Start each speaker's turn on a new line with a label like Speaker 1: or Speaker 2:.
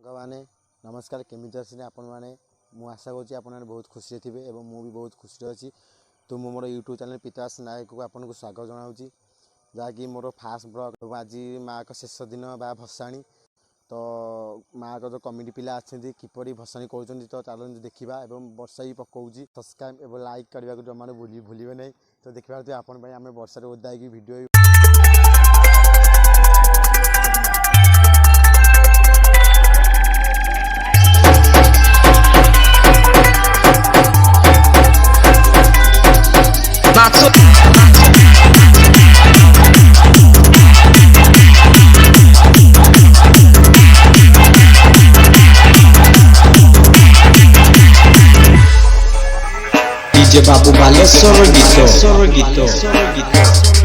Speaker 1: साने नमस्कार केमी अच्छे आपण मैंने मुझे आशा करुँच आप बहुत खुशी थे और मुझे बहुत खुशी अच्छी तो मो मोर यूट्यूब चैनल पितास नायक को आपको स्वागत जनाऊँगी जहाँकि मोर फास्ट ब्लॉग आज माँ का शेष दिन बा भसाणी तो माँ का जो कमिटी पिला अच्छे किपरि भसाणी कर तो चल देखा वर्षा भी पकाऊँ सब्सक्राइब और लाइक करने को जमा भूलिए नहीं तो देखा आपण आम वर्षा ओदा video
Speaker 2: DJ Babu Balesoro Gito